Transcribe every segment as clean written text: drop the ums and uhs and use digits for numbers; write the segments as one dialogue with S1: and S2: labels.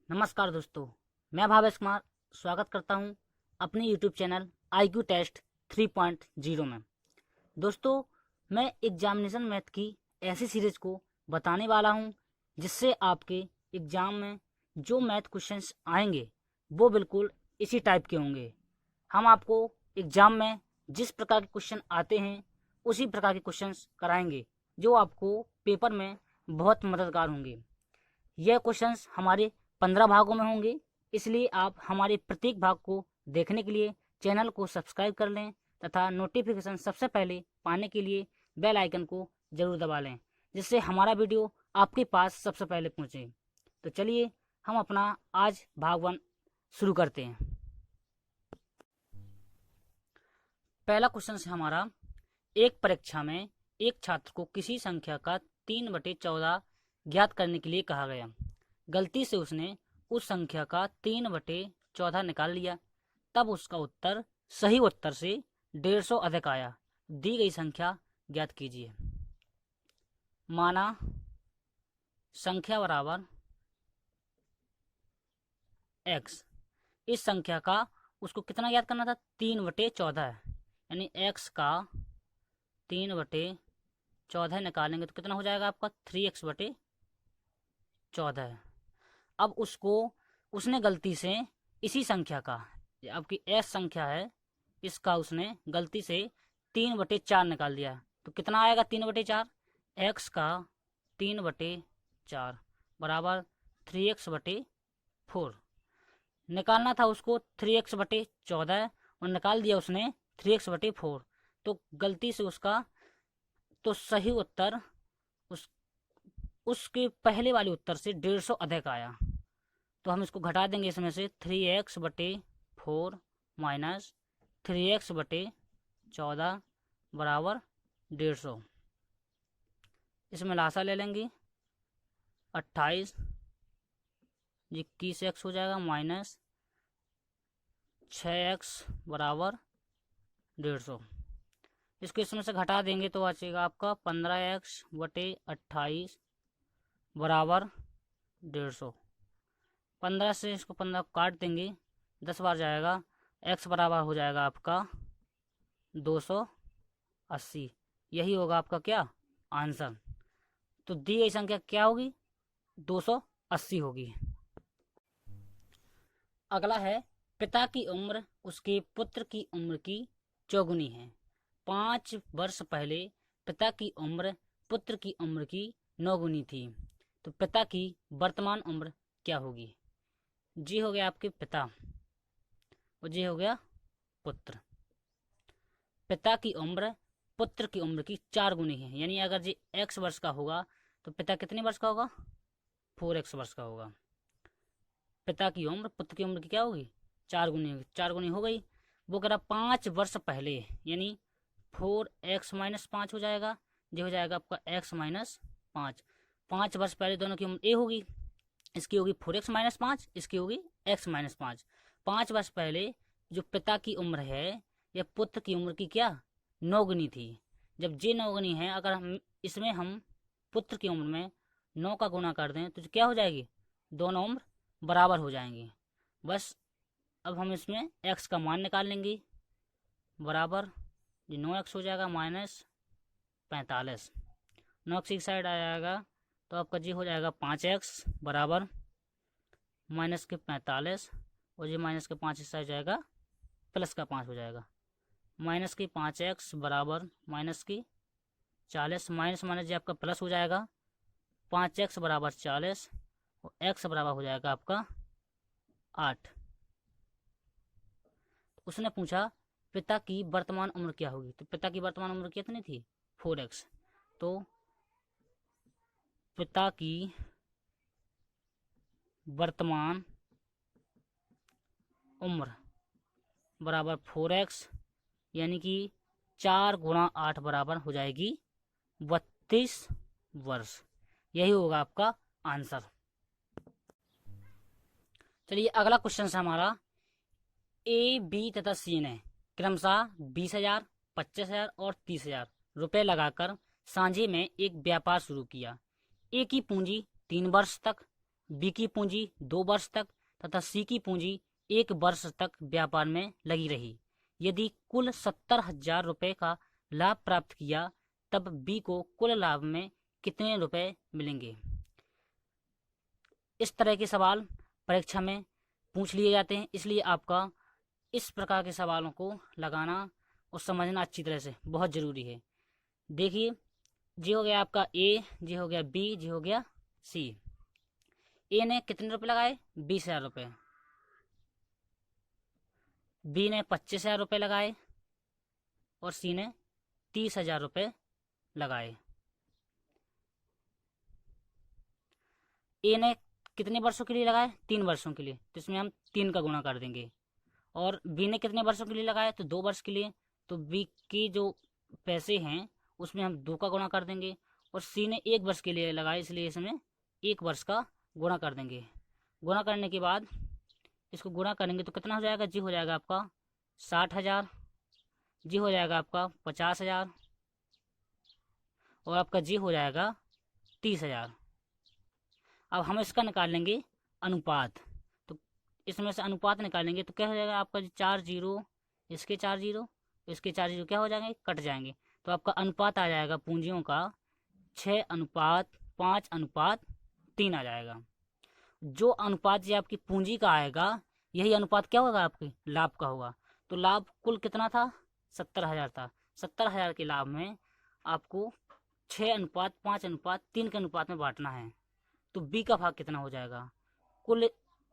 S1: नमस्कार दोस्तों, मैं भावेश कुमार स्वागत करता हूं अपने यूट्यूब चैनल IQ टेस्ट 3.0 में। दोस्तों, मैं एग्जामिनेशन मैथ की ऐसी सीरीज को बताने वाला हूं जिससे आपके एग्जाम में जो मैथ क्वेश्चंस आएंगे वो बिल्कुल इसी टाइप के होंगे। हम आपको एग्जाम में जिस प्रकार के क्वेश्चन आते हैं उसी प्रकार के क्वेश्चंस कराएंगे जो आपको पेपर में बहुत मददगार होंगे। यह क्वेश्चंस हमारे 15 भागों में होंगे, इसलिए आप हमारे प्रत्येक भाग को देखने के लिए चैनल को सब्सक्राइब कर लें तथा नोटिफिकेशन सबसे पहले पाने के लिए बेल आइकन को जरूर दबा लें, जिससे हमारा वीडियो आपके पास सबसे पहले पहुंचे। तो चलिए हम अपना आज भाग 1 शुरू करते हैं। पहला क्वेश्चन है हमारा, एक परीक्षा में एक छात्र को किसी संख्या का 3/14 ज्ञात करने के लिए कहा गया। गलती से उसने उस संख्या का 3/14 निकाल लिया, तब उसका उत्तर सही उत्तर से 150 अधिक आया। दी गई संख्या ज्ञात कीजिए। माना संख्या बराबर x, इस संख्या का उसको कितना ज्ञात करना था, 3/14, यानी x का 3/14 निकालेंगे तो कितना हो जाएगा आपका 3x/14। अब उसने गलती से इसी संख्या का, आपकी s संख्या है, इसका उसने गलती से 3/4 निकाल दिया, तो कितना आएगा 3/4, x का 3/4 बराबर 3x/4। निकालना था उसको 3x/14 और निकाल दिया उसने 3x/4, तो गलती से उसका तो सही उत्तर उसके पहले वाले उत्तर से 150 अधिक आया। तो हम इसको घटा देंगे, इसमें से 3x/4 माइनस 3x/14 बराबर 150। इसमें लासा ले लेंगे, 28 21x हो जाएगा माइनस 6x बराबर 150। इसको इसमें से घटा देंगे तो बचेगा आपका 15x/28 बराबर 150। 15 से इसको 15 काट देंगे, 10 बार जाएगा, x बराबर हो जाएगा आपका 280। यही होगा आपका क्या आंसर। तो दी गई संख्या क्या होगी, 280 होगी। अगला है, पिता की उम्र उसके पुत्र की उम्र की चौगुनी है। 5 वर्ष पहले पिता की उम्र पुत्र की उम्र की 9 गुनी थी, तो पिता की वर्तमान उम्र क्या होगी। जी हो गया आपके पिता और जी हो गया पुत्र। पिता की उम्र पुत्र की उम्र की 4 गुनी है, यानी अगर जी x वर्ष का होगा तो पिता कितने वर्ष का होगा, 4x वर्ष का होगा। पिता की उम्र पुत्र की उम्र की क्या होगी, 4 गुनी होगी। 4 गुनी हो गई। वो कह रहा 5 वर्ष पहले, यानी 4x-5 हो जाएगा, जो हो जाएगा आपका x-5। 5 वर्ष पहले दोनों की उम्र a होगी, इसकी होगी 4x-5, इसकी होगी x-5। 5 वर्ष पहले जो पिता की उम्र है यह पुत्र की उम्र की क्या 9 गुनी थी। जब जे 9 गुनी है, अगर हम इसमें पुत्र की उम्र में 9 का गुणा कर दें तो क्या हो जाएगी, दोनों उम्र बराबर हो जाएंगी। बस अब हम इसमें x का मान निकाल लेंगे, बराबर ये 9x हो जाएगा माइनस 45। 9x की साइड आ जाएगा तो आपका जी हो जाएगा 5x बराबर माइनस के 45, और ये माइनस के 5 इस साइड जाएगा, प्लस का 5 हो जाएगा। माइनस की 5x बराबर माइनस की 40, माइनस माइनस जी आपका प्लस हो जाएगा, 5x बराबर 40 और x बराबर हो जाएगा आपका 8। उसने पूछा पिता की वर्तमान उम्र क्या होगी, तो पिता की वर्तमान उम्र कितनी थी, 4x। तो पिता की वर्तमान उम्र बराबर 4x, यानी कि 4 गुणा 8 बराबर हो जाएगी 32 वर्ष। यही होगा आपका आंसर। चलिए अगला क्वेश्चन है हमारा, ए बी तथा सी ने क्रमशः 20,000, 25,000 और 30,000 रुपये लगाकर सांझे में एक व्यापार शुरू किया। ए की पूंजी 3 वर्ष तक, बी की पूंजी 2 वर्ष तक तथा सी की पूंजी 1 वर्ष तक व्यापार में लगी रही। यदि कुल 70,000 रुपये का लाभ प्राप्त किया तब बी को कुल लाभ में कितने रुपए मिलेंगे। इस तरह के सवाल परीक्षा में पूछ लिए जाते हैं, इसलिए आपका इस प्रकार के सवालों को लगाना और समझना अच्छी तरह से बहुत ज़रूरी है। देखिए, जी हो गया आपका ए, जी हो गया बी, जी हो गया सी। ए ने कितने रुपए लगाए? 20,000 रुपये। बी ने 25,000 रुपये लगाए और सी ने 30,000 रुपये लगाए। ए ने कितने वर्षों के लिए लगाए? 3 वर्षों के लिए, तो इसमें हम 3 का गुणा कर देंगे। और बी ने कितने वर्षों के लिए लगाए? तो 2 वर्ष के लिए, तो बी की जो पैसे हैं उसमें हम 2 का गुणा कर देंगे। और सी ने 1 वर्ष के लिए लगाए, इसलिए इसमें 1 वर्ष का गुणा कर देंगे। गुणा करने के बाद इसको गुणा करेंगे तो कितना हो जाएगा? जी हो जाएगा आपका 60,000, जी हो जाएगा आपका 50,000 और आपका जी हो जाएगा 30,000। अब हम इसका निकाल लेंगे अनुपात, तो इसमें से अनुपात निकालेंगे तो क्या हो जाएगा आपका? 4 जीरो, इसके 4 जीरो, इसके 4 जीरो क्या हो जाएंगे? कट जाएंगे। तो आपका अनुपात आ जाएगा पूंजियों का 6:5:3 आ जाएगा। जो अनुपात ये आपकी पूंजी का आएगा, यही अनुपात क्या होगा? आपके लाभ का होगा। तो लाभ कुल कितना था? 70,000 था। 70,000 के लाभ में आपको 6:5:3 के अनुपात में बांटना है। तो बी का भाग कितना हो जाएगा? कुल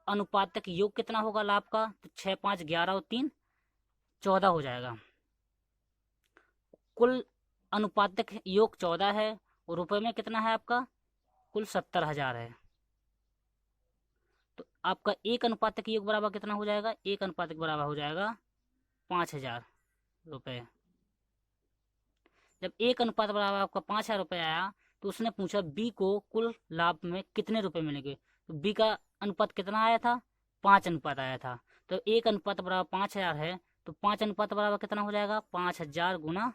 S1: अनुपातक योग कितना होगा लाभ का? तो 6, 5, 11 और 3 14 हो जाएगा। कुल अनुपातक योग 14 है और रुपए में कितना है आपका? कुल 70,000 है। तो आपका 1 अनुपातक योग बराबर कितना हो जाएगा? 1 अनुपातक बराबर हो जाएगा 5,000 रुपये। जब 1 अनुपात बराबर आपका 5,000 रुपये आया तो उसने पूछा बी को कुल लाभ में कितने रुपए मिलेंगे। तो बी का अनुपात कितना आया था? 5 अनुपात आया था। तो 1 अनुपात बराबर 5,000 है, तो 5 अनुपात बराबर कितना हो जाएगा? 5,000 गुना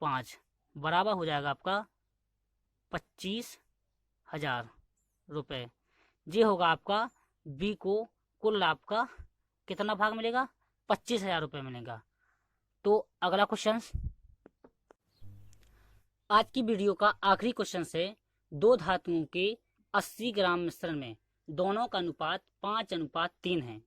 S1: 5 बराबर हो जाएगा आपका 25,000 रुपये। ये होगा आपका बी को कुल लाभ का कितना भाग मिलेगा? 25,000 रुपये मिलेगा। तो अगला क्वेश्चन, आज की वीडियो का आखिरी क्वेश्चन है, 2 धातुओं के 80 ग्राम मिश्रण में दोनों का अनुपात 5:3 है।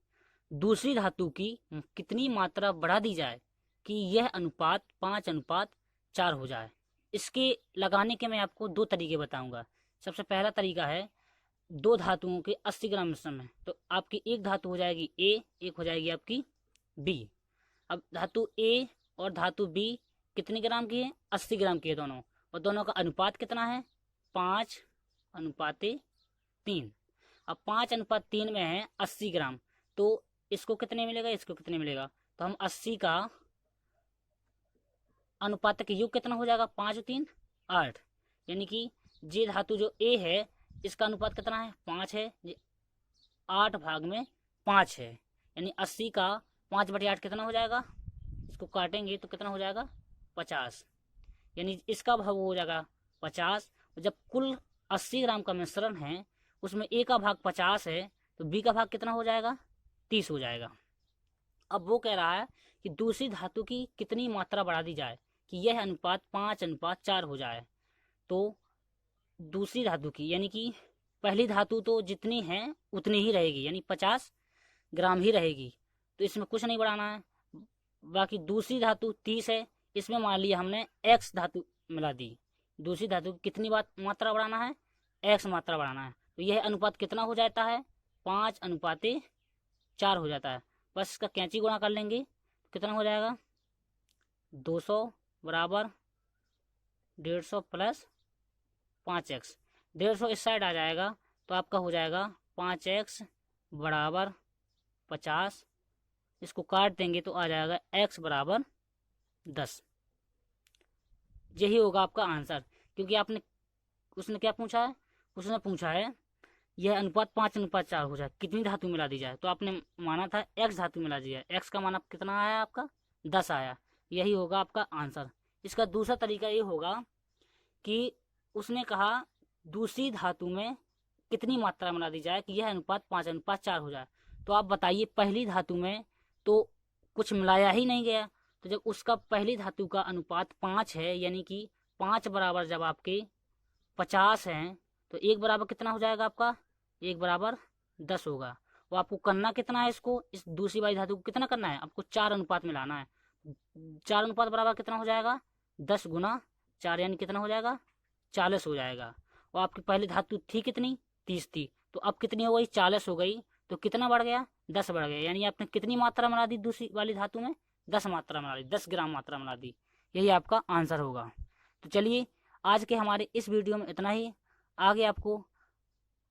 S1: दूसरी धातु की कितनी मात्रा बढ़ा दी जाए कि यह अनुपात 5:4 हो जाए। इसके लगाने के मैं आपको 2 तरीके बताऊंगा। सबसे पहला तरीका है 2 धातुओं के 80 ग्राम मिश्रण में, तो आपकी एक धातु हो जाएगी ए, एक हो जाएगी आपकी बी। अब धातु ए और धातु बी कितने ग्राम की है? 80 ग्राम की है दोनों, और दोनों का अनुपात कितना है? 5:3। अब 5:3 में है 80 ग्राम, तो इसको कितने मिलेगा, इसको कितने मिलेगा? तो हम 80 का अनुपात का योग कितना हो जाएगा? 5 और 3 8, यानी कि ये धातु जो ए है इसका अनुपात कितना है? 5 है। 8 भाग में 5 है, यानी 80 का 5/8 कितना हो जाएगा? इसको काटेंगे तो कितना हो जाएगा? 50, यानी इसका भाग हो जाएगा 50। जब कुल 80 ग्राम का मिश्रण है उसमें ए का भाग 50 है, तो बी का भाग कितना हो जाएगा? 30 हो जाएगा। अब वो कह रहा है कि दूसरी धातु की कितनी मात्रा बढ़ा दी जाए कि यह अनुपात 5:4 हो जाए। तो दूसरी धातु की, यानी कि पहली धातु तो जितनी है उतनी ही रहेगी, यानी 50 ग्राम ही रहेगी, तो इसमें कुछ नहीं बढ़ाना है। बाकी दूसरी धातु 30 है, इसमें मान लिया हमने एक्स धातु मिला दी। दूसरी धातु की कितनी मात्रा बढ़ाना है? एक्स मात्रा बढ़ाना है। तो यह अनुपात कितना हो जाता है? 5:4 हो जाता है। बस इसका कैंची गुणा कर लेंगे, कितना हो जाएगा? 200 बराबर 150 प्लस 5x। 150 इस साइड आ जाएगा तो आपका हो जाएगा 5x बराबर 50। इसको काट देंगे तो आ जाएगा x बराबर 10। यही होगा आपका आंसर, क्योंकि उसने क्या पूछा है? उसने पूछा है यह अनुपात 5:4 हो जाए, कितनी धातु मिला दी जाए। तो आपने माना था x धातु मिला दी जाए, x का मान कितना आया आपका? 10 आया। यही होगा आपका आंसर। इसका दूसरा तरीका ये होगा कि उसने कहा दूसरी धातु में कितनी मात्रा मिला दी जाए कि यह अनुपात 5:4 हो जाए। तो आप बताइए, पहली धातु में तो कुछ मिलाया ही नहीं गया, तो जब उसका पहली धातु का अनुपात 5 है, यानी कि 5 बराबर जब आपके 50 हैं, तो 1 बराबर कितना हो जाएगा आपका, 1 बराबर 10 होगा। वो आपको करना कितना है, इसको इस दूसरी वाली धातु को कितना करना है, आपको 4 अनुपात मिलाना है। 4 अनुपात बराबर कितना हो जाएगा, 10 गुना 4, यानी कितना हो जाएगा, 40 हो जाएगा। और आपकी पहली धातु थी कितनी, 30 थी, तो अब कितनी हो गई, 40 हो गई। तो कितना बढ़ गया, 10 बढ़ गया, यानी आपने कितनी मात्रा मिला दी दूसरी वाली धातु में, 10 मात्रा मिला दी, 10 ग्राम मात्रा मिला दी। यही आपका आंसर होगा। तो चलिए, आज के हमारे इस वीडियो में इतना ही। आगे आपको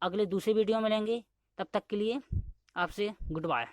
S1: अगले दूसरे वीडियो में मिलेंगे, तब तक के लिए आपसे गुड बाय।